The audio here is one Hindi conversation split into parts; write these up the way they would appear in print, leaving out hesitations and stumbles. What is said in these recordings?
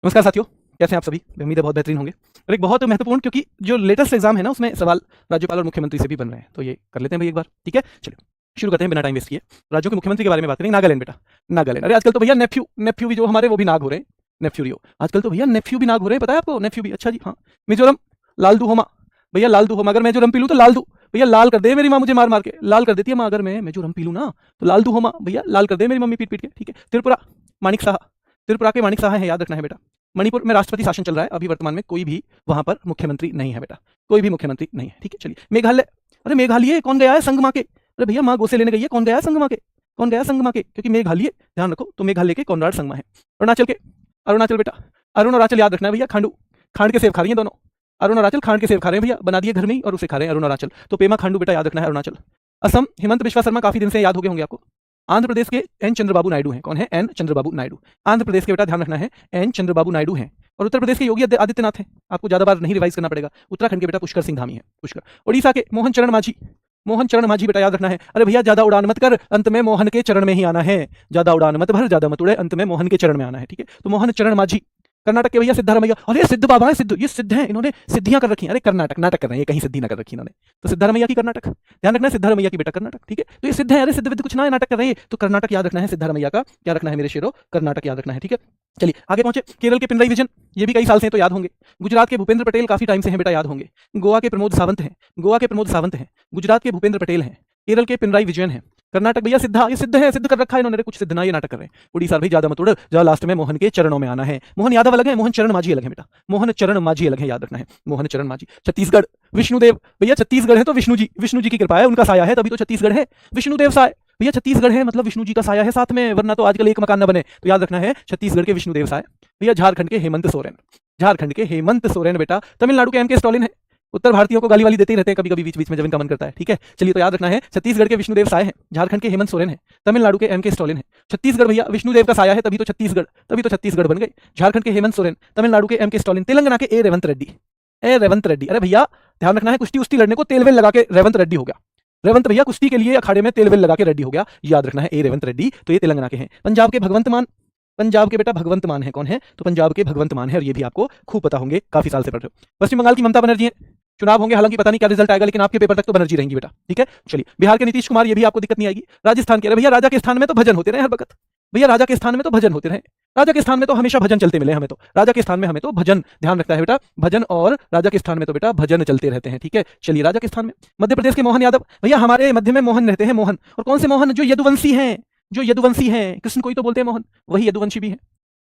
नमस्कार साथियों, कैसे हैं आप सभी? उम्मीद है बहुत बेहतरीन होंगे। और एक बहुत महत्वपूर्ण, क्योंकि जो लेटेस्ट एग्जाम है ना, उसमें सवाल राज्यपाल और मुख्यमंत्री से भी बन रहे हैं, तो ये कर लेते हैं भाई एक बार। ठीक है, चलिए शुरू करते हैं बिना टाइम वेस्ट किए। राज्यों के मुख्यमंत्री के बारे में बात करेंगे। नागालैंड बेटा, नागालैंड। अरे आजकल तो भैया नेफ्यू नेफ्यू भी जो हमारे वो भी नाग हो रहे हैं। नेफ्यू रियो, आजकल तो भैया नेफ्यू भी नाग हो रहे हैं, पता है आपको? नेफ्यू भी, अच्छा जी हाँ। मिजोरम, लालदू होमा। भैया लालदू होमा, अगर मिजोरम पी लूँ तो लालदू, भैया लाल कर दे मेरी माँ मुझे मार मार के, लाल कर देती है माँ अगर मैं मिजोरम पी लूँ ना, तो लालदू होमा भैया लाल कर दे मेरी मम्मी पीट पीट के। ठीक है, त्रिपुरा, मानिक साहा। त्रिपुरा के मानिक साहा है, याद रखना है बेटा। मणिपुर में राष्ट्रपति शासन चल रहा है अभी वर्तमान में, कोई भी वहां पर मुख्यमंत्री नहीं है बेटा, कोई भी मुख्यमंत्री नहीं है। ठीक है, चलिए मेघालय। अरे मेघालय कौन गया है संग माँ के? अरे भैया माँ गोसे लेने गई है, कौन गया है संग माँ के? कौन गया संग माँ के? क्योंकि मेघालय ध्यान रखो, तो मेघालय के कौनराड संग माँ है। अरुणाचल के, अरुणाचल बेटा, अरुण अरुणाचल याद रखना है भैया। खांडू, खांड के सेब खा रही है दोनों। अरुण अरुणाचल खांड के सेब खा रहे हैं भैया, बना दिए घर में ही और उसे खा रहे हैं अरुण अरुणाचल। तो पेमा खांडू बेटा याद रखना है अरुणाचल। असम, हिमंत बिश्वा शर्मा, काफी दिन से याद हो गए होंगे आपको। आंध्र प्रदेश के एन चंद्रबाबू नायडू हैं, कौन है? एन चंद्रबाबू नायडू। आंध्र प्रदेश के बेटा ध्यान रखना है, एन चंद्रबाबू नायडू हैं। और उत्तर प्रदेश के योगी आदित्यनाथ हैं, आपको ज्यादा बार नहीं रिवाइज करना पड़ेगा। उत्तराखंड के बेटा पुष्कर सिंह धामी है, पुष्कर। उड़ीसा के मोहन चरण मांझी, मोहन चरण मांझी बेटा याद रखना है। अरे भैया ज्यादा उड़ान मत कर, अंत में मोहन के चरण में ही आना है। ज्यादा उड़ान मत भर, ज्यादा मत उड़े, अंत में मोहन के चरण में आना है। ठीक है, तो मोहन चरण मांझी। कर्नाटक के भैया सिद्धारमैया। अरे सिद्ध बाबा है, सिद्ध, ये सिद्ध हैं, इन्होंने सिद्धियां कर रखी हैं। अरे कर्नाटक, नाटक कर रहे हैं, ये कहीं सिद्धि ना कर रखी इन्होंने। तो सिद्धारमैया की कर्नाटक, ध्यान रखना है, सिद्धारमैया की बेटा कर्नाटक। ठीक है, तो ये सिद्ध है, अरे सिद्ध विद्ध कुछ ना है, नाटक कर रहे हैं, तो कर्नाटक याद रखना है। सिद्धारमैया का क्या रखना है मेरे शेरों? कर्नाटक याद रखना है। ठीक है, चलिए आगे पहुंचे। केरल के पिनराई विजयन, ये भी कई साल से हैं तो याद होंगे। गुजरात के भूपेंद्र पटेल काफी टाइम से हैं बेटा, याद होंगे। गोवा के प्रमोद सावंत हैं, गोवा के प्रमोद सावंत हैं। गुजरात के भूपेंद्र पटेल हैं। केरल के पिनराई विजयन हैं। कर्नाटक भैया सिद्धा, ये सिद्ध है, सिद्ध कर रखा है इन्होंने, कुछ सिद्ध ना, ये नाटक कर रहे हैं। उड़ीसा भाई ज्यादा मत उड़, जहाँ लास्ट में मोहन के चरणों में आना है। मोहन यादव अलग है, मोहन चरण मांझी अलग है बेटा, मोहन चरण मांझी अलग है, याद रखना है, मोहन चरण मांझी। छत्तीसगढ़, विष्णुदेव भैया, छत्तीसगढ़ है तो विष्णु जी, विष्णु जी की कृपा है, उनका साया है, तभी तो छत्तीसगढ़ है। विष्णुदेव साय भैया, छत्तीसगढ़ है मतलब विष्णु जी का साया है साथ में, वरना तो आजकल एक मकान न बने, तो याद रखना है छत्तीसगढ़ के विष्णुदेव साय। भैया झारखंड के हेमंत सोरेन, झारखंड के हेमंत सोरेन बेटा। तमिलनाडु के एम के स्टालिन है, उत्तर भारतीयों को गाली वाली देते ही रहते हैं कभी कभी बीच बीच में जब इनका मन करता है। ठीक है, चलिए तो याद रखना है, छत्तीसगढ़ के विष्णुदेव साय हैं, झारखंड के हेमंत सोरेन है, तमिलनाडु के एम के स्टालिन है। छत्तीसगढ़ भैया विष्णुदेव का साया है, तभी तो छत्तीसगढ़, तभी तो छत्तीसगढ़ बन गए। झारखंड के हेमंत सोरेन, तमिलनाडु के एम के स्टालिन, तेलंगाना के ए रेवंत रेड्डी, ए रेवंत रेड्डी। अरे भैया ध्यान रखना है, कुश्ती उस्ती लड़ने को तेलवेल लगा के रेवंत रेड्डी हो गया। रेवंत भैया कुश्ती के लिए अखाड़े में तेलवेल लगा के रेड्डी हो गया, याद रखना है, ए रेवंत रेड्डी। तो ये तेलंगाना के हैं। पंजाब के भगवंत मान, पंजाब के बेटा भगवंत मान है, कौन है? तो पंजाब के भगवंत मान है, और ये भी आपको खूब पता होंगे, काफी साल से पढ़ रहे हो। पश्चिम बंगाल की ममता बनर्जी है, चुनाव होंगे हालांकि पता नहीं क्या रिजल्ट आएगा, लेकिन आपके पेपर तक तो बनर्जी रहेंगी बेटा। ठीक है, चलिए बिहार के नीतीश कुमार, ये भी आपको दिक्कत नहीं आएगी। राजस्थान के, अरे भैया राजा के स्थान में तो भजन होते रहे हर वक्त, भैया राजा के स्थान में तो भजन होते रहे, राजा के स्थान में तो हमेशा भजन चलते मिले हमें, तो राजा के स्थान में हमें तो भजन, ध्यान रखता है बेटा, भजन, और राजा के स्थान में तो बेटा भजन चलते रहते हैं। ठीक है, चलिए राजा के स्थान में मध्य प्रदेश के मोहन यादव, भैया हमारे मध्य में मोहन रहते हैं, मोहन। और कौन से मोहन? जो यदुवंशी हैं, जो यदुवंशी हैं, कृष्ण को ही तो बोलते हैं मोहन, वही यदुवंशी भी है,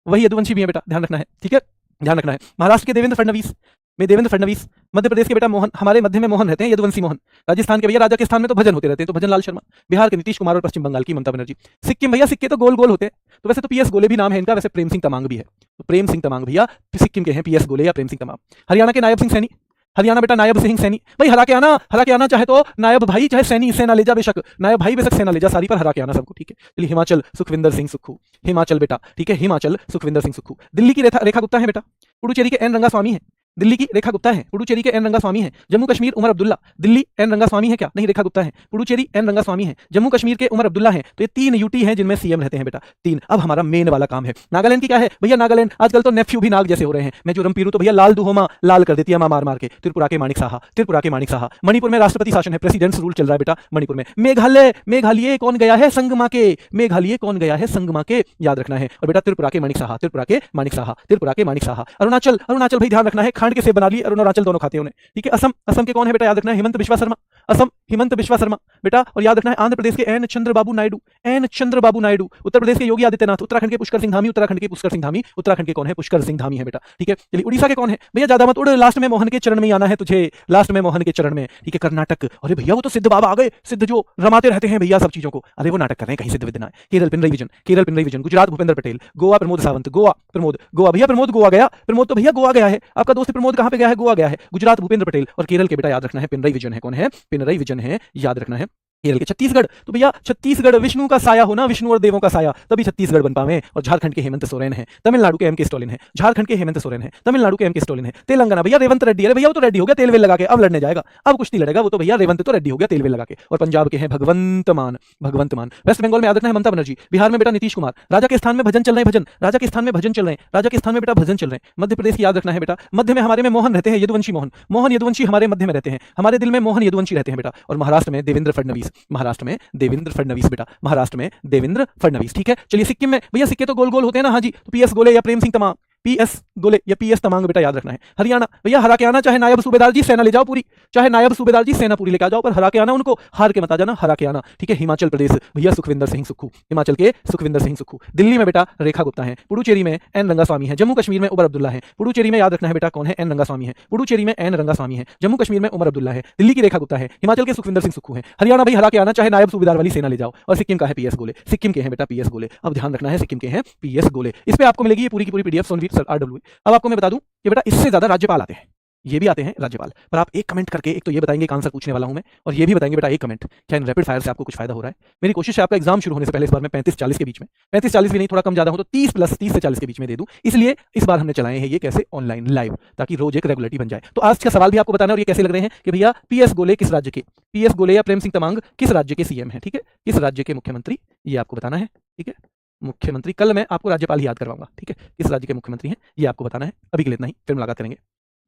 वही यदुवंशी भी है बेटा, ध्यान रखना है। ठीक है, ध्यान रखना है। महाराष्ट्र के देवेंद्र फडणवीस, में देवेंद्र फडणवीस। मध्य प्रदेश के बेटा मोहन, हमारे मध्य में मोहन रहते हैं, यदुवंशी मोहन। राजस्थान के भैया राजा के स्थान में तो भजन होते रहते हैं, तो भजन लाल शर्मा। बिहार के नीतीश कुमार, और पश्चिम बंगाल की ममता बनर्जी। सिक्किम भैया, सिक्के तो गोल गोल होते हैं, तो वैसे तो पीएस गोले भी नाम है इनका, वैसे प्रेम सिंह तमांग भी है, तो प्रेम सिंह तमांग भैया सिक्किम के हैं, पीएस गोले या प्रेम सिंह तमांग। हरियाणा के नायब सिंह सैनी, हरियाणा बेटा नायब सिंह सैनी, भाई हरा के आना, हरा के आना, चाहे तो नायब भाई, चाहे सैनी, सेना ले जा बेशक, नायब भाई बेशक सेना ले जा, सारी पर हरा के आना सबको। ठीक है, चलिए हिमाचल सुखविंदर सिंह सुक्खू, हिमाचल बेटा, ठीक है, हिमाचल सुखविंदर सिंह सुक्खू। दिल्ली की रेखा गुप्ता है बेटा, पुडुचेरी के एन रंगास्वामी है, दिल्ली की रेखा गुप्ता है, पुडुचेरी के एन रंगास्वामी है। जम्मू कश्मीर उमर अब्दुल्ला, दिल्ली एन रंगास्वामी है क्या? नहीं, रेखा गुप्ता है। पुडुचेरी एन रंगास्वामी है, जम्मू कश्मीर के उमर अब्दुल्ला है। तो ये 3 यूटी हैं जिनमें सीएम रहते हैं बेटा, 3। अब हमारा मेन वाला काम है, नागालैंड की क्या है भैया? नागालैंड आजकल तो नेफ्यू भी नाग जैसे हो रहे हैं। मैं जो रंपीरू तो भैया लाल दुहोमा, लाल कर देती है मां मार मार के। त्रिपुरा के मानिक साहा, त्रिपुरा के मानिक साहा। मणिपुर में राष्ट्रपति शासन है, प्रेसिडेंट्स रूल चल रहा है बेटा मणिपुर में। मेघालय, मेघालय कौन गया है? संगमा के, मेघालय कौन गया है? संगमा के, याद रखना है। और बेटा त्रिपुरा के मानिक साहा, त्रिपुरा के मानिक साहा, त्रिपुरा के मानिक साहा। अरुणाचल, अरुणाचल भाई ध्यान रखना है, खांड के सेब बना लिए, अरुणाचल दोनों खाते हैं उन्हें। ठीक है, असम, असम के कौन है बेटा? याद रखना है, हिमंत बिश्वा शर्मा, असम हिमंत बिश्वा शर्मा बेटा। और याद रखना है आंध्र प्रदेश के एन चंद्रबाबू नायडू, एन चंद्रबाबू नायडू। उत्तर प्रदेश के योगी आदित्यनाथ, उत्तराखंड के पुष्कर सिंह धामी, उत्तराखंड के पुष्कर सिंह धामी, उत्तराखंड के कौन है? पुष्कर सिंह धामी है बेटा। ठीक है, चलिए उड़ीसा के कौन है भैया? ज्यादा मत उड़, लास्ट में मोहन के चरण में ही आना है तुझे, लास्ट में मोहन के चरण में। ठीक है, कर्नाटक, अरे भैया वो तो सिद्ध बाबा आ गए, सिद्ध जो रमाते रहते हैं भैया सब चीजों को, अरे वो नाटक कर रहे हैं, कहीं सिद्ध विद्य ना है। केरल पिनराई विजन, केरल पिनराई विजन। गुजरात भूपेंद्र पटेल, गोवा प्रमोद सावंत, गोवा प्रमोद, गोवा भैया प्रमोद गोवा गया, प्रमोद तो भैया गोवा गया है, आपका दोस्त प्रमोद कहां पे गया है? गोवा गया है। गुजरात भूपेंद्र पटेल, और केरल के बेटा याद रखना है पिनराई विजन है, कौन है? पिनराई विजन है, याद रखना है। केरल के छत्तीसगढ़, तो भैया छत्तीसगढ़ विष्णु का साया हो ना, विष्णु और देवों का साया, तभी छत्तीसगढ़ बन पावे। और झारखंड के हेमंत सोरेन है, तमिलनाडु के एमके स्टालिन है, झारखंड के हेमंत सोरेन है, तमिलनाडु के एमके स्टालिन है, तेलंगाना भैया रेवंत रेड्डी है। भैया वो तो रेड्डी हो गया तेल वेल लगा के, अब लड़ने जाएगा, अब कुश्ती लड़ेगा वो तो भैया रेवंत तो रेड्डी हो गया तेल वेल लगा के। और पंजाब के हैं भगवंत मान, भगवंत मान। वेस्ट बंगाल में याद रखना है ममता बनर्जी, बिहार में बेटा नीतीश कुमार, राजा के स्थान में भजन चल रहे हैं, भजन राजा के स्थान में भजन चल रहे हैं, राजा के स्थान में बेटा भजन चल रहे हैं। मध्य प्रदेश की याद रखना है बेटा, मध्य में हमारे में मोहन रहते हैं, यदुवंशी मोहन, मोहन यदुवंशी हमारे मध्य में रहते हैं, हमारे दिल में मोहन यदुवंशी रहते हैं बेटा। और महाराष्ट्र में देवेंद्र फडणवीस, महाराष्ट्र में देवेंद्र फडणवीस बेटा, महाराष्ट्र में देवेंद्र फडणवीस। ठीक है, चलिए सिक्किम में भैया सिक्के तो गोल गोल होते हैं ना, हाँ जी, तो पीएस गोले या प्रेम सिंह तमांग, पीएस गोले या पीएस तमांग बेटा याद रखना है। हरियाणा भैया हरा के आना, चाहे नायब सूबेदार जी सेना ले जाओ पूरी, चाहे नायब सूबेदार जी सेना पूरी लेकर जाओ, पर हरा के आना उनको, हार के मत आ जाना, हरा के आना। ठीक है, हिमाचल प्रदेश भैया सुखविंदर सिंह सुक्खू, हिमाचल के सुखविंदर सिंह सुक्खू। दिल्ली में बेटा रेखा गुप्ता है, पुडुचेरी में एन रंगास्वामी है, जम्मू कश्मीर में उमर अब्दुल्ला है, पुडुचेरी में याद रखना है बेटा कौन है, एन रंगास्वामी है, पुडुचेरी में एन रंगास्वामी है, जम्मू कश्मीर में उमर अब्दुल्ला है, दिल्ली की रेखा गुप्ता है, हिमाचल के सुखविंदर सिंह सुक्खू है। हरियाणा भाई हरा के आना, चाहे नायब सूबेदार वाली सेना ले जाओ। और सिक्किम का है पीएस गोले, सिक्किम के हैं बेटा पीएस गोले। अब ध्यान रखना है सिक्किम के हैं पीएस गोले। इस पे आपको मिलेगी ये पूरी की पूरी पीडीएफ सोनवीर सर आरडब्ल्यू। अब आपको मैं बता दूं कि बेटा इससे ज्यादा राज्यपाल आते हैं, ये भी आते हैं राज्यपाल, पर आप एक कमेंट करके एक तो ये बताएंगे एक आंसर पूछने वाला हूं मैं, और ये भी बताएंगे बेटा एक कमेंट क्या इन रैपिड फायर से आपको कुछ फायदा हो रहा है। मेरी कोशिश है आपका एग्जाम शुरू होने से पहले इस बार मैं 35-40 के बीच में, 35-40 भी नहीं, थोड़ा कम ज्यादा हो तो 30 से 40 के बीच में दे दूं, इसलिए इस बार हमने चलाए हैं ये कैसे ऑनलाइन लाइव, ताकि रोज एक रेगुलरिटी बन जाए। तो आज का सवाल भी आपको बताना है और ये कैसे लग रहे हैं कि भैया पीएस गोले किस राज्य के, पीएस गोले या प्रेम सिंह तमांग किस राज्य के सीएम है। ठीक है, किस राज्य के मुख्यमंत्री, ये आपको बताना है। ठीक है, मुख्यमंत्री, कल मैं आपको राज्यपाल ही याद करवाऊंगा। ठीक है, किस राज्य के मुख्यमंत्री हैं ये आपको बताना है। अभी के लिए इतना ही, फिर मुलाकात करेंगे,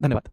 धन्यवाद।